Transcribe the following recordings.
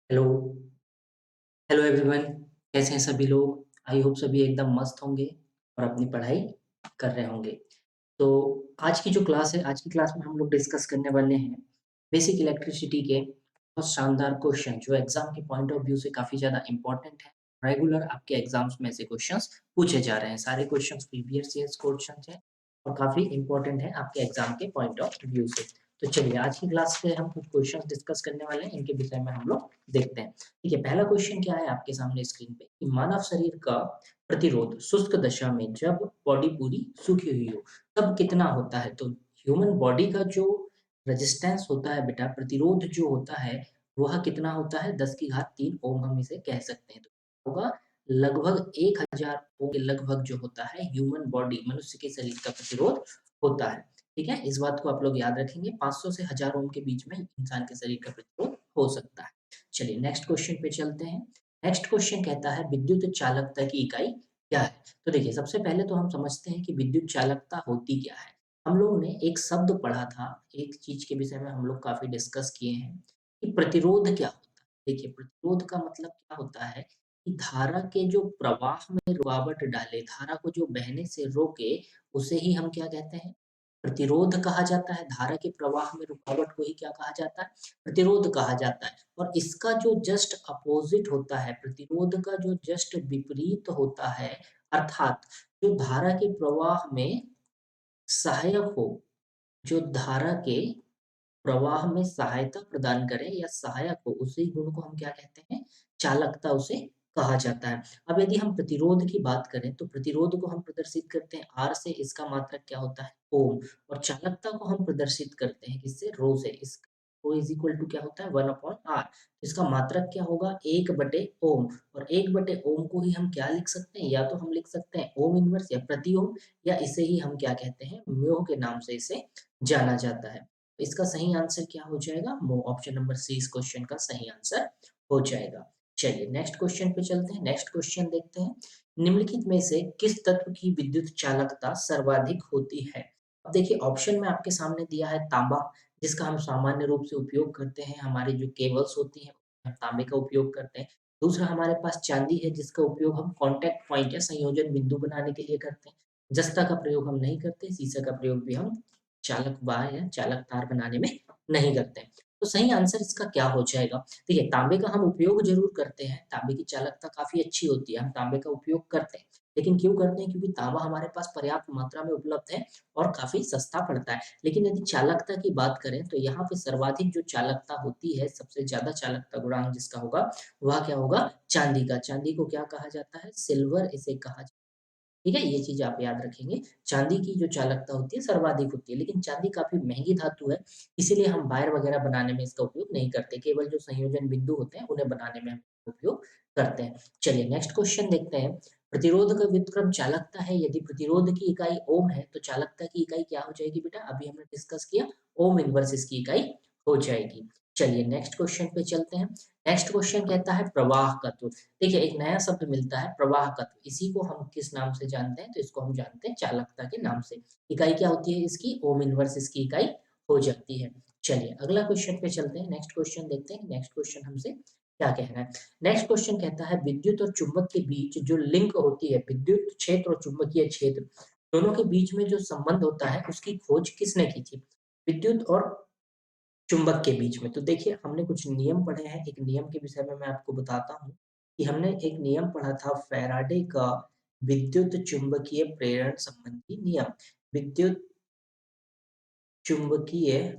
Hello, hello everyone, कैसे हैं सभी लोग? आई होप सभी एकदम मस्त होंगे और अपनी पढ़ाई कर रहे होंगे। तो आज की जो क्लास है, आज की क्लास में हम लोग डिस्कस करने वाले हैं बेसिक इलेक्ट्रिसिटी के बहुत शानदार क्वेश्चन जो एग्जाम के पॉइंट ऑफ व्यू से काफ़ी ज़्यादा इम्पोर्टेंट है। रेगुलर आपके एग्जाम्स में से क्वेश्चंस पूछे जा रहे हैं। सारे क्वेश्चंस प्रीवियस ईयर्स क्वेश्चंस हैं और काफ़ी इम्पोर्टेंट है आपके एग्जाम के पॉइंट ऑफ व्यू से। तो चलिए आज की क्लास पे हम कुछ क्वेश्चंस डिस्कस करने वाले हैं, इनके विषय में हम लोग देखते हैं। ठीक है, पहला क्वेश्चन क्या है आपके सामने स्क्रीन पे कि मानव शरीर का प्रतिरोध शुष्क दशा में जब बॉडी पूरी सूखी हुई हो तब कितना होता है? तो ह्यूमन बॉडी का जो रेजिस्टेंस होता है बेटा, प्रतिरोध जो होता है वह कितना होता है? 10 की घात 3 ओम हम इसे कह सकते हैं। तो होगा लगभग 1000 ओम के लगभग जो होता है ह्यूमन बॉडी मनुष्य के शरीर का प्रतिरोध होता है। ठीक है, इस बात को आप लोग याद रखेंगे। 500 से 1000 ओम के बीच में इंसान के शरीर का प्रतिरोध हो सकता है। चलिए नेक्स्ट क्वेश्चन पे चलते हैं। नेक्स्ट क्वेश्चन कहता है विद्युत चालकता की इकाई क्या है? तो देखिए सबसे पहले तो हम समझते हैं कि विद्युत चालकता होती क्या है। हम लोगों ने एक शब्द पढ़ा था, एक चीज के विषय में हम लोग काफी डिस्कस किए हैं कि प्रतिरोध क्या होता है। देखिए प्रतिरोध का मतलब क्या होता है कि धारा के जो प्रवाह में रुकावट डाले, धारा को जो बहने से रोके, उसे ही हम क्या कहते हैं? प्रतिरोध कहा जाता है। धारा के प्रवाह में रुकावट को ही क्या कहा जाता है? प्रतिरोध कहा जाता है। और इसका जो जस्ट अपोजिट होता है, प्रतिरोध का जो जस्ट विपरीत होता है, अर्थात जो धारा के प्रवाह में सहायक हो, जो धारा के प्रवाह में सहायता प्रदान करे या सहायक हो, उसी गुण को हम क्या कहते हैं? चालकता उसे कहा जाता है। अब यदि हम प्रतिरोध की बात करें तो प्रतिरोध को हम प्रदर्शित करते हैं आर से, इसका मात्रक क्या होता है? ओम। और चालकता को हम प्रदर्शित करते हैं किससे? रो से। इस रो इज इक्वल टू क्या होता है? 1 अपॉन आर। इसका मात्रक क्या होगा? 1 बटे ओम। और 1 बटे ओम को ही हम क्या लिख सकते हैं? या तो हम लिख सकते हैं ओम इनवर्स या प्रति ओम, या इसे ही हम क्या कहते हैं? म्यो के नाम से इसे जाना जाता है। इसका सही आंसर क्या हो जाएगा? मो। ऑप्शन नंबर सी इस क्वेश्चन का सही आंसर हो जाएगा। चलिए नेक्स्ट क्वेश्चन पे चलते हैं। नेक्स्ट क्वेश्चन देखते हैं। निम्नलिखित में से किस तत्व की विद्युत चालकता सर्वाधिक होती है? अब देखिए ऑप्शन में आपके सामने दिया है तांबा, जिसका हम सामान्य रूप से उपयोग करते हैं। हमारी जो केबल्स होती हैं हम तांबे का उपयोग करते हैं। दूसरा हमारे पास चांदी है, जिसका उपयोग हम कॉन्टैक्ट पॉइंट या संयोजन बिंदु बनाने के लिए करते हैं। जस्ता का प्रयोग हम नहीं करते, शीशा का प्रयोग भी हम चालक बार या चालक तार बनाने में नहीं करते हैं। तो सही आंसर इसका क्या हो जाएगा? देखिए तांबे का हम उपयोग ज़रूर करते हैं, तांबे की चालकता काफ़ी अच्छी होती है, हम तांबे का उपयोग करते हैं। लेकिन क्यों करते हैं? क्योंकि तांबा हमारे पास पर्याप्त मात्रा में उपलब्ध है और काफ़ी सस्ता पड़ता है। लेकिन यदि चालकता की बात करें तो यहाँ पे सर्वाधिक जो चालकता होती है, सबसे ज़्यादा चालकता गुणांक जिसका होगा, वह क्या होगा? चांदी का। चांदी को क्या कहा जाता है? सिल्वर इसे कहा जाता है। ठीक है? ये चीज़ आप याद रखेंगे। चाँदी की जो चालकता होती है सर्वाधिक होती है, लेकिन चाँदी काफ़ी महँगी धातु है, इसीलिए हम वायर वगैरह बनाने में इसका उपयोग नहीं करते, केवल जो संयोजन बिंदु होते हैं उन्हें बनाने में हम उपयोग करते हैं। चलिए नेक्स्ट क्वेश्चन देखते हैं। प्रतिरोध का व्युत्क्रम चालकता है, यदि प्रतिरोध की इकाई ओम है, तो चालकता की इकाई क्या हो जाएगी बेटा? अभी हमने डिस्कस किया, ओम इनवर्स इसकी इकाई हो जाएगी। चलिए नेक्स्ट क्वेश्चन पे चलते हैं। नेक्स्ट क्वेश्चन कहता है प्रवाह का तो देखिए एक नया शब्द मिलता है प्रवाह तत्व। इसी को हम किस नाम से जानते हैं? तो इसको हम जानते हैं चालकता के नाम से। इकाई क्या होती है इसकी? ओम इनवर्स इसकी इकाई हो जाती है। चलिए अगला क्वेश्चन पे चलते हैं। नेक्स्ट क्वेश्चन देखते हैं। नेक्स्ट क्वेश्चन हमसे क्या कह रहा है? नेक्स्ट क्वेश्चन कहता है विद्युत और चुंबक के बीच जो लिंक होती है, विद्युत क्षेत्र और चुंबकीय क्षेत्र दोनों के बीच में जो संबंध होता है उसकी खोज किसने की थी? विद्युत और चुंबक के बीच में। तो देखिए हमने कुछ नियम पढ़े हैं, एक नियम के विषय में मैं आपको बताता हूँ कि हमने एक नियम पढ़ा था फैराडे का विद्युत चुंबकीय प्रेरण संबंधी नियम। विद्युत चुंबकीय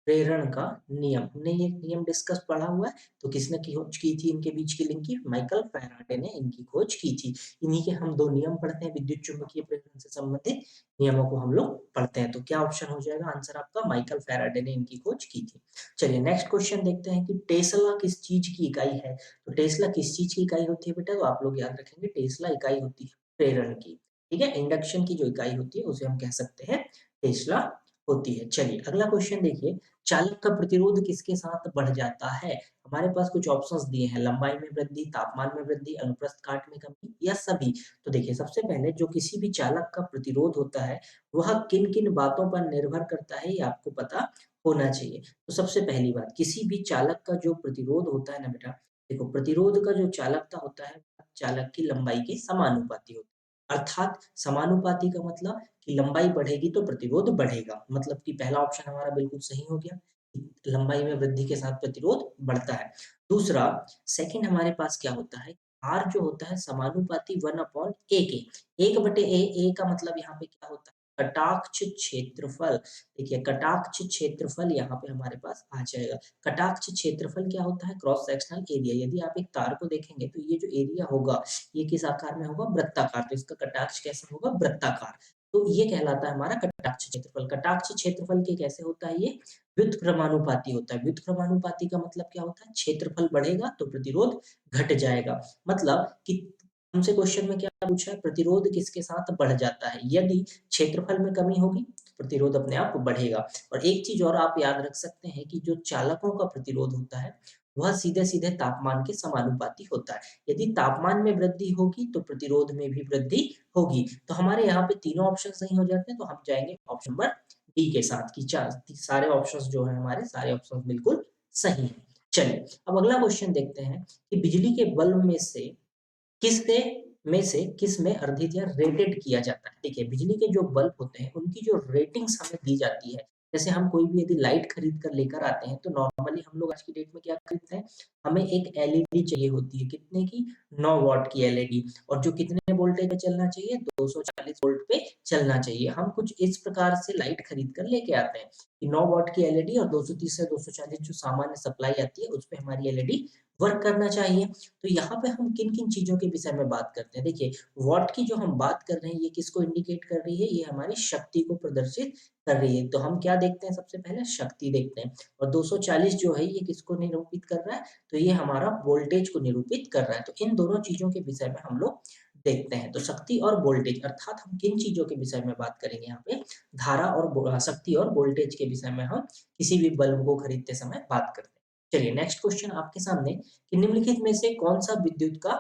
प्रेरण का नियम, हमने ये नियम डिस्कस पढ़ा हुआ है। तो किसने खोज की थी इनके बीच की लिंक की? माइकल फैराडे ने इनकी खोज की थी। इन्हीं के हम 2 नियम पढ़ते हैं, विद्युत चुंबकीय प्रेरण से संबंधित नियमों को हम लोग पढ़ते हैं। तो क्या ऑप्शन हो जाएगा आंसर आपका? माइकल फैराडे ने इनकी खोज की थी। चलिए नेक्स्ट क्वेश्चन देखते हैं कि टेस्ला किस चीज़ की इकाई है? तो टेस्ला किस चीज़ की इकाई होती है बेटा? तो आप लोग याद रखेंगे टेस्ला इकाई होती है प्रेरण की। ठीक है? इंडक्शन की जो इकाई होती है उसे हम कह सकते हैं टेस्ला होती है। चलिए अगला क्वेश्चन देखिए, चालक का प्रतिरोध किसके साथ बढ़ जाता है? हमारे पास कुछ ऑप्शंस दिए हैं, लंबाई में वृद्धि, तापमान में वृद्धि, अनुप्रस्थ काट में कमी या सभी। तो देखिए सबसे पहले जो किसी भी चालक का प्रतिरोध होता है, वह किन-किन बातों पर निर्भर करता है ये आपको पता होना चाहिए। तो सबसे पहली बात, किसी भी चालक का जो प्रतिरोध होता है ना बेटा, देखो प्रतिरोध का जो चालकता होता है, चालक की लंबाई के समानुपाती होता है। अर्थात समानुपाती का मतलब कि लंबाई बढ़ेगी तो प्रतिरोध बढ़ेगा। मतलब कि पहला ऑप्शन हमारा बिल्कुल सही हो गया, कि लंबाई में वृद्धि के साथ प्रतिरोध बढ़ता है। दूसरा, सेकंड हमारे पास क्या होता है, R जो होता है समानुपाती 1/A के। 1/A, A का मतलब यहाँ पे क्या होता है? कटाक्ष क्षेत्रफल। देखिए कटाक्ष क्षेत्रफल यहाँ पे हमारे पास आ जाएगा। कटाक्ष क्षेत्रफल क्या होता है? Cross sectional area. यदि आप एक तार को देखेंगे तो ये जो एरिया होगा, ये किस आकार में होगा? वृत्ताकार। तो इसका कटाक्ष कैसा होगा? वृत्ताकार। तो ये कहलाता है हमारा कटाक्ष क्षेत्रफल। कटाक्ष क्षेत्रफल के कैसे होता है ये? व्युत्क्रमानुपाती होता है। व्युत्क्रमानुपाती का मतलब क्या होता है? क्षेत्रफल बढ़ेगा तो प्रतिरोध घट जाएगा। मतलब कि हमसे क्वेश्चन में क्या पूछा है? प्रतिरोध किसके साथ बढ़ जाता है? यदि क्षेत्रफल में कमी होगी, तो प्रतिरोध अपने आप बढ़ेगा। और एक चीज और आप याद रख सकते हैं कि जो चालकों का प्रतिरोध होता है, वह सीधे-सीधे तापमान के समानुपाती होता है। यदि तापमान में वृद्धि होगी, तो प्रतिरोध में भी वृद्धि होगी। तो हमारे यहाँ पे तीनों ऑप्शन सही हो जाते हैं, तो हम जाएँगे ऑप्शन नंबर डी के साथ कि सारे ऑप्शंस जो हैं हमारे, सारे ऑप्शंस बिल्कुल सही हैं। चलिए, अब अगला क्वेश्चन देखते हैं कि बिजली के बल्ब किस में अर्धित या रेटेड किया जाता है। देखिए बिजली के जो बल्ब होते हैं उनकी जो रेटिंग्स हमें दी जाती है, जैसे हम कोई भी यदि लाइट खरीद कर लेकर आते हैं तो नॉर्मली हम लोग आज की डेट में क्या खरीदते हैं, हमें एक एलईडी चाहिए होती है, कितने की? 9 वॉट की एलईडी, और जो कितने वोल्टेज पे चलना चाहिए? 240 वोल्ट पे चलना चाहिए। हम कुछ इस प्रकार से लाइट खरीद कर लेके आते हैं कि 9 वॉट की एलईडी और 230 से 240 जो सामान्य सप्लाई आती है उस पे हमारी एलईडी वर्क करना चाहिए। तो यहाँ पे हम किन-किन चीज़ों के विषय में बात करते हैं? देखिए, वॉट की जो हम बात कर रहे हैं, ये किसको इंडिकेट कर रही है? ये हमारी शक्ति को प्रदर्शित कर रही है। तो हम क्या देखते हैं? सबसे पहले शक्ति देखते हैं, और 240 जो है, ये किसको निरूपित कर रहा है? तो ये हमारा वोल्टेज को निरूपित कर रहा है। तो इन दोनों चीज़ों के विषय में हम लोग देखते हैं। तो शक्ति और वोल्टेज, अर्थात हम किन चीज़ों के विषय में बात करेंगे यहाँ पे? धारा और शक्ति और वोल्टेज के विषय में हम किसी भी बल्ब को खरीदते समय बात करते हैं। चलिए नेक्स्ट क्वेश्चन आपके सामने, कि निम्नलिखित में से कौन-सा विद्युत का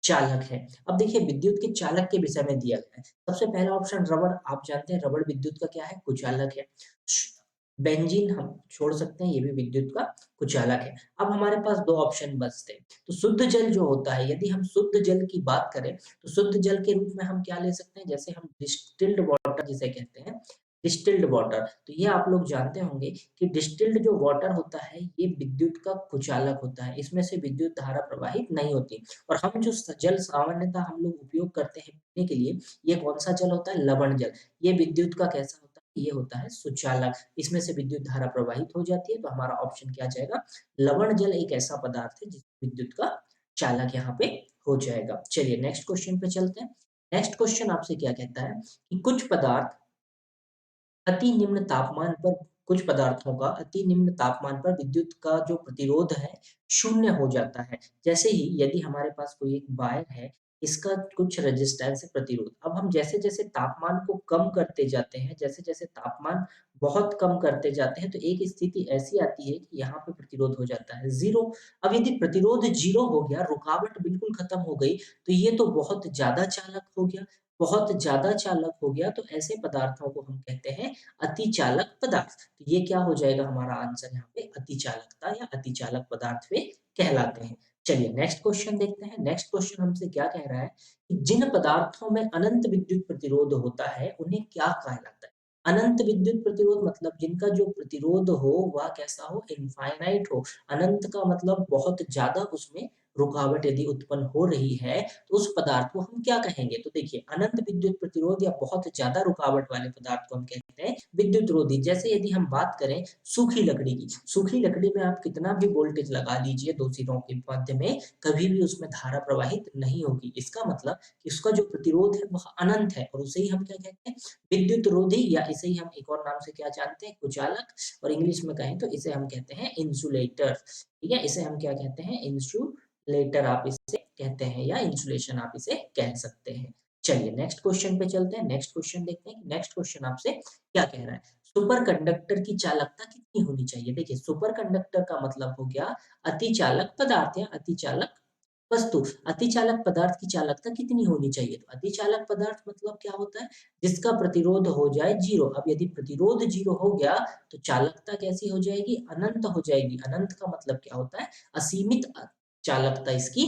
चालक है? अब देखिए विद्युत के चालक के विषय में दिया गया है। सबसे पहला ऑप्शन रबड़, आप जानते हैं रबड़ विद्युत का क्या है? कुचालक है। श बेंजीन हम छोड़ सकते हैं, ये भी विद्युत का कुचालक है। अब हमारे पास 2 ऑप्शन बचते हैं। तो शुद्ध जल जो होता है, यदि हम शुद्ध जल की बात करें, तो शुद्ध जल के रूप में हम क्या ले सकते हैं? जैसे हम डिस्टिल्ड वाटर जिसे कहते हैं, डिस्टिल्ड वाटर। तो ये आप लोग जानते होंगे कि डिस्टिल्ड जो वाटर होता है, ये विद्युत का कुचालक होता है। इसमें से विद्युत धारा प्रवाहित नहीं होती, और हम जो जल सामान्यतः हम लोग उपयोग करते हैं पीने के लिए, ये कौन-सा जल होता है? लवण जल। ये विद्युत का कैसा होता है? ये होता है सुचालक। इसमें से विद्युत धारा प्रवाहित हो जाती है, तो हमारा ऑप्शन क्या जाएगा? लवण जल एक ऐसा पदार्थ है जिसमें विद्युत का चालक यहाँ पे हो जाएगा। चलिए नेक्स्ट क्वेश्चन पे चलते हैं। नेक्स्ट क्वेश्चन आपसे क्या कहता है कि अति निम्न तापमान पर कुछ पदार्थों का अति निम्न तापमान पर विद्युत का जो प्रतिरोध है, शून्य हो जाता है। जैसे ही यदि हमारे पास कोई एक वायर है, इसका कुछ रेजिस्टेंस है, प्रतिरोध। अब हम जैसे-जैसे तापमान को कम करते जाते हैं, जैसे-जैसे तापमान बहुत कम करते जाते हैं, तो एक स्थिति ऐसी आती है कि यहाँ पे प्रतिरोध हो जाता है 0। अब यदि प्रतिरोध 0 हो गया, रुकावट बिल्कुल खत्म हो गई, तो ये तो बहुत ज़्यादा चालक हो गया। बहुत ज़्यादा चालक हो गया, तो ऐसे पदार्थों को हम कहते हैं अतिचालक पदार्थ। तो ये क्या हो जाएगा हमारा आंसर यहाँ पे? अतिचालकता या अतिचालक पदार्थ वे कहलाते हैं। चलिए नेक्स्ट क्वेश्चन देखते हैं। नेक्स्ट क्वेश्चन हमसे क्या कह रहा है कि जिन पदार्थों में अनंत विद्युत प्रतिरोध होता है, उन्हें क्या कहलाता है? अनंत विद्युत प्रतिरोध मतलब जिनका जो प्रतिरोध हो वह कैसा हो? इनफाइनाइट हो। अनंत का मतलब बहुत ज़्यादा उसमें रुकावट यदि उत्पन्न हो रही है, तो उस पदार्थ को हम क्या कहेंगे? तो देखिए अनंत विद्युत प्रतिरोध या बहुत ज़्यादा रुकावट वाले पदार्थ को हम कहते हैं विद्युत रोधी। जैसे यदि हम बात करें सूखी लकड़ी की, सूखी लकड़ी में आप कितना भी वोल्टेज लगा लीजिए 2 सिरों के मध्य में, कभी भी उसमें धारा प्रवाहित नहीं होगी। इसका मतलब कि उसका जो प्रतिरोध है वह अनंत है, और उसे ही हम क्या कहते हैं? विद्युत रोधी, या इसे ही हम एक और नाम से क्या जानते हैं? कुचालक, और इंग्लिश में कहें तो इसे हम कहते हैं इंसुलेटर। ठीक है? इसे हम क्या कहते हैं? इंसुलेटर आप इसे कहते हैं, या इंसुलेशन आप इसे कह सकते हैं। चलिए नेक्स्ट क्वेश्चन पे चलते हैं। नेक्स्ट क्वेश्चन देखते हैं कि नेक्स्ट क्वेश्चन आपसे क्या कह रहा है। सुपर कंडक्टर की चालकता कितनी होनी चाहिए? देखिए सुपर कंडक्टर का मतलब हो गया अतिचालक पदार्थ या अतिचालक वस्तु। अतिचालक पदार्थ की चालकता कितनी होनी चाहिए? तो अतिचालक पदार्थ मतलब क्या होता है? जिसका प्रतिरोध हो जाए 0। अब यदि प्रतिरोध 0 हो गया तो चालकता कैसी हो जाएगी? अनंत हो जाएगी। अनंत का मतलब क्या होता है? असीमित चालकता इसकी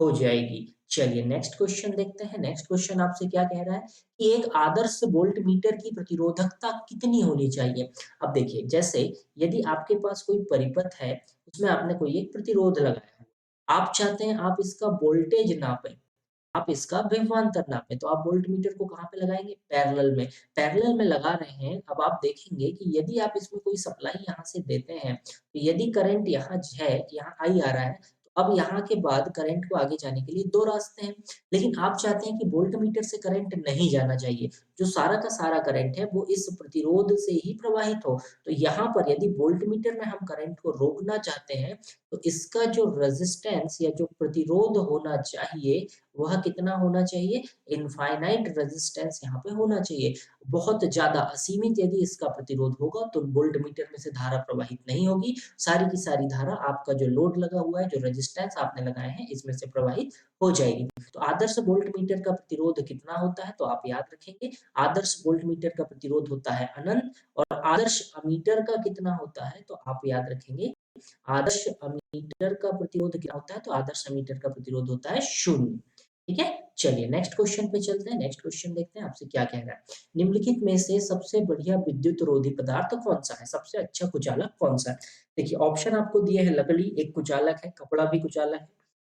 हो जाएगी। चलिए नेक्स्ट क्वेश्चन देखते हैं। नेक्स्ट क्वेश्चन आपसे क्या कह रहा है कि एक आदर्श वोल्टमीटर की प्रतिरोधकता कितनी होनी चाहिए? अब देखिए, जैसे यदि आपके पास कोई परिपथ है, उसमें आपने कोई एक प्रतिरोध लगाया है। आप चाहते हैं आप इसका वोल्टेज नापें, आप इसका विभवांतर नापें, तो आप वोल्टमीटर को कहाँ पे लगाएँगे? पैरेलल में। पैरेलल में लगा रहे हैं, अब आप देखेंगे कि यदि आप इसमें कोई सप्लाई यहाँ से देते हैं, तो यदि करंट यहाँ है, यहाँ I आ रहा है, तो अब यहाँ के बाद करंट को आगे जाने के लिए 2 रास्ते हैं। लेकिन आप चाहते हैं कि वोल्टमीटर से करंट नहीं जाना चाहिए, जो सारा का सारा करंट है वो इस प्रतिरोध से ही प्रवाहित हो। तो यहाँ पर यदि वोल्टमीटर में हम करंट को रोकना चाहते हैं, तो इसका जो रेजिस्टेंस या जो प्रतिरोध होना चाहिए, वह कितना होना चाहिए? इनफाइनाइट रेजिस्टेंस यहाँ पे होना चाहिए। बहुत ज़्यादा असीमित यदि इसका प्रतिरोध होगा तो वोल्टमीटर में से धारा प्रवाहित नहीं होगी। सारी की सारी धारा आपका जो लोड लगा हुआ है, जो रेजिस्टेंस आपने लगाए हैं, इसमें से प्रवाहित हो जाएगी। तो आदर्श वोल्टमीटर का प्रतिरोध कितना होता है? तो आप याद रखेंगे, आदर्श वोल्टमीटर का प्रतिरोध होता है अनंत और आदर्श अमीटर का कितना होता है? तो आप याद रखेंगे, आदर्श अमीटर का प्रतिरोध क्या होता है? तो आदर्श अमीटर का प्रतिरोध होता है 0। ठीक है? चलिए नेक्स्ट क्वेश्चन पे चलते हैं। नेक्स्ट क्वेश्चन देखते हैं आपसे क्या कह रहा है। निम्नलिखित में से सबसे बढ़िया विद्युत रोधी पदार्थ कौन-सा है? सबसे अच्छा कुचालक कौन-सा है? देखिए ऑप्शन आपको दिए हैं, लकड़ी एक कुचालक है, कपड़ा भी कुचालक है,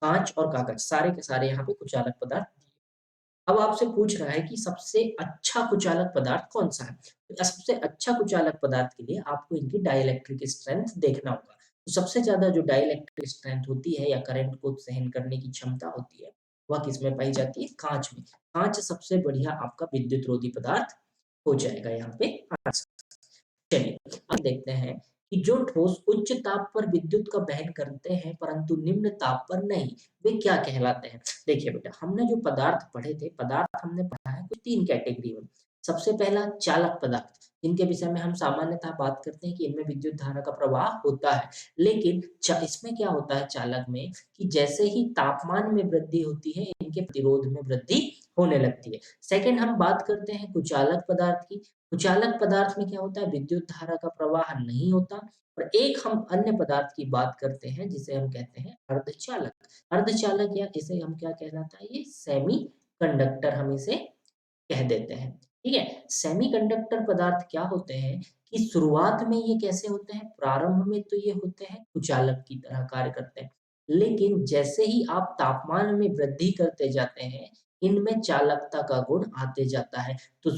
काँच और कागज सारे के सारे यहाँ पे कुचालक पदार्थ दिए। अब आपसे पूछ रहा है कि सबसे अच्छा कुचालक पदार्थ कौन-सा है? तो सबसे अच्छा कुचालक पदार्थ के लिए आपको इनकी डाइइलेक्ट्रिक स्ट्रेंथ देखना होगा। तो सबसे ज़्यादा जो डाइइलेक्ट्रिक स्ट्रेंथ होती है या करंट को सहन करने की क्षमता होती है, वह किसमें पाई जाती है? काँच में। काँच सबसे बढ़िया आपका विद्युत रोधी पदार्थ हो जाएगा यहाँ पे आंसर। चलिए, अब देखते हैं कि जो ठोस उच्च ताप पर विद्युत का वहन करते हैं परंतु निम्न ताप पर नहीं, वे क्या कहलाते हैं? देखिए बेटा, हमने जो पदार्थ पढ़े थे, पदार्थ हमने पढ़ा है कुछ 3 कैटेगरी में। सबसे पहला चालक पदार्थ, जिनके विषय में हम सामान्यतः बात करते हैं कि इनमें विद्युत धारा का प्रवाह होता है। लेकिन इसमें क्या होता है चालक में कि जैसे ही तापमान में वृद्धि होती है, इनके प्रतिरोध में वृद्धि होने लगती है। सेकंड हम बात करते हैं कुचालक पदार्थ की। कुचालक पदार्थ में क्या होता है? विद्युत धारा का प्रवाह नहीं होता। और एक हम अन्य पदार्थ की बात करते हैं जिसे हम कहते हैं अर्धचालक। अर्धचालक या इसे हम क्या कहलाता है? ये सेमी कंडक्टर हम इसे कह देते हैं। ठीक है? सेमीकंडक्टर पदार्थ क्या होते हैं कि शुरुआत में ये कैसे होते हैं? प्रारंभ में तो ये होते हैं कुचालक की तरह कार्य करते हैं। लेकिन जैसे ही आप तापमान में वृद्धि करते जाते हैं, इनमें चालकता का गुण आते जाता है। तो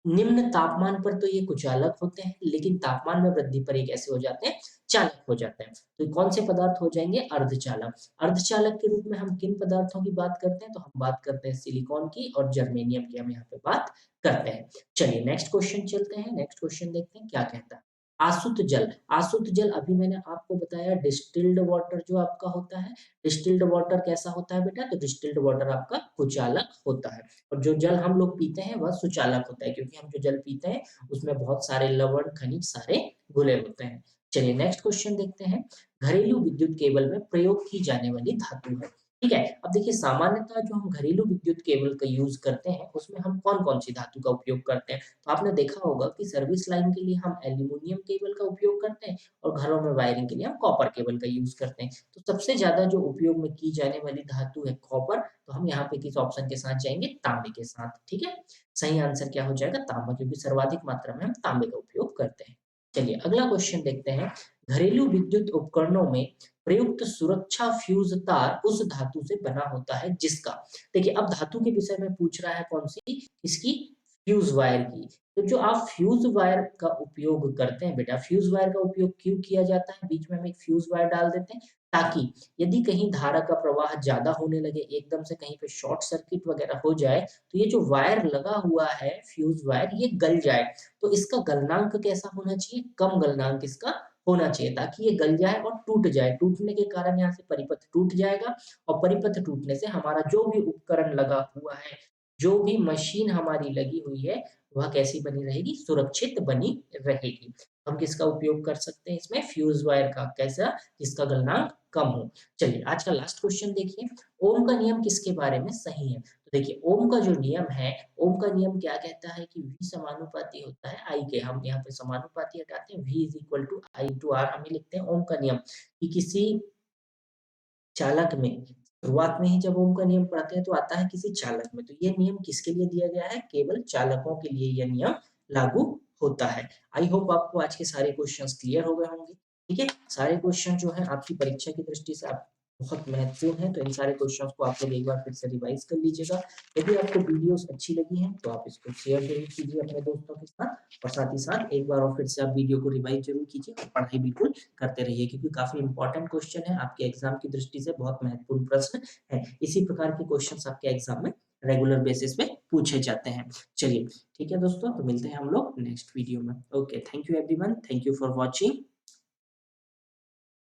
निम्न तापमान पर तो ये कुचालक होते हैं, लेकिन तापमान में वृद्धि पर ये कैसे हो जाते हैं? चालक हो जाते हैं। तो ये कौन से पदार्थ हो जाएँगे? अर्धचालक। अर्धचालक के रूप में हम किन पदार्थों की बात करते हैं? तो हम बात करते हैं सिलिकॉन की और जर्मेनियम की हम यहाँ पे बात करते हैं। चलिए नेक्स्ट क्वेश्चन चलते हैं, नेक्स्ट क्वेश्चन देखते हैं क्या कहता है। आसुत जल, आसुत जल अभी मैंने आपको बताया डिस्टिल्ड वाटर जो आपका होता है, डिस्टिल्ड वाटर कैसा होता है बेटा? तो डिस्टिल्ड वाटर आपका कुचालक होता है और जो जल हम लोग पीते हैं वह सुचालक होता है क्योंकि हम जो जल पीते हैं उसमें बहुत सारे लवण, खनिज सारे घुले होते हैं। चलिए नेक्स्ट क्वेश्चन देखते हैं। घरेलू विद्युत केबल में प्रयोग की जाने वाली धातु है। ठीक है? अब देखिए सामान्यतः जो हम घरेलू विद्युत केबल का यूज़ करते हैं, उसमें हम कौन-कौन सी धातु का उपयोग करते हैं? तो आपने देखा होगा कि सर्विस लाइन के लिए हम एल्यूमीनियम केबल का उपयोग करते हैं और घरों में वायरिंग के लिए हम कॉपर केबल का यूज़ करते हैं। तो सबसे ज़्यादा जो उपयोग में की जाने वाली धातु है कॉपर, तो हम यहाँ पे किस ऑप्शन के साथ जाएँगे? तांबे के साथ, ठीक है? सही आंसर क्या हो जाएगा? तांबा क्योंकि सर्वाधिक मात्रा में हम तांबे का उपयोग करते हैं। चलिए अगला क्वेश्चन देखते हैं। घरेलू विद्युत उपकरणों में प्रयुक्त सुरक्षा फ्यूज़ तार उस धातु से बना होता है जिसका, देखिए अब धातु के विषय में पूछ रहा है कौन-सी? इसकी फ्यूज़ वायर की। तो जो आप फ्यूज़ वायर का उपयोग करते हैं बेटा, फ्यूज़ वायर का उपयोग क्यों किया जाता है? बीच में हम एक फ्यूज़ वायर डाल देते हैं ताकि यदि कहीं धारा का प्रवाह ज़्यादा होने लगे, एकदम से कहीं पे शॉर्ट सर्किट वगैरह हो जाए, तो ये जो वायर लगा हुआ है फ्यूज़ वायर ये गल जाए। तो इसका गलनांक कैसा होना चाहिए? कम गलनांक इसका होना चाहिए ताकि ये गल जाए और टूट जाए। टूटने के कारण यहाँ से परिपथ टूट जाएगा और परिपथ टूटने से हमारा जो भी उपकरण लगा हुआ है, जो भी मशीन हमारी लगी हुई है, वह कैसी बनी रहेगी? सुरक्षित बनी रहेगी। हम किसका उपयोग कर सकते हैं इसमें? फ्यूज़ वायर का। कैसा? जिसका गलनांक कम हो। चलिए आज का लास्ट क्वेश्चन देखिए, ओम का नियम किसके बारे में सही है? तो देखिए ओम का जो नियम है, ओम का नियम क्या कहता है कि V समानुपाती होता है I के। हम यहाँ पे समानुपाती हटाते हैं, V is equal to I to R हमें लिखते हैं ओम का नियम कि किसी चालक में शुरुआत में ही जब ओम का नियम पढ़ते हैं तो आता है किसी चालक में। तो ये नियम किसके लिए दिया गया है? केवल चालकों के लिए यह नियम लागू होता है। आई होप आपको आज के सारे क्वेश्चंस क्लियर हो गए होंगे। ठीक है? सारे क्वेश्चन जो हैं आपकी परीक्षा की दृष्टि से आप बहुत महत्वपूर्ण हैं, तो इन सारे क्वेश्चंस को आप लोग एक बार फिर से रिवाइज़ कर लीजिएगा। यदि आपको वीडियोज़ अच्छी लगी हैं, तो आप इसको शेयर ज़रूर कीजिए अपने दोस्तों के साथ और साथ ही साथ एक बार और फिर से आप वीडियो को रिवाइज़ ज़रूर कीजिए और पढ़ाई बिल्कुल करते रहिए क्योंकि काफ़ी इम्पोर्टेंट क्वेश्चन है, आपके एग्ज़ाम की दृष्टि से बहुत महत्वपूर्ण प्रश्न है। इसी प्रकार के क्वेश्चंस आपके एग्ज़ाम में रेगुलर बेसिस पे पूछे जाते हैं। चलिए, ठीक है दोस्तों, तो मिलते हैं हम लोग नेक्स्ट वीडियो में। Okay, thank you everyone, thank you for watching.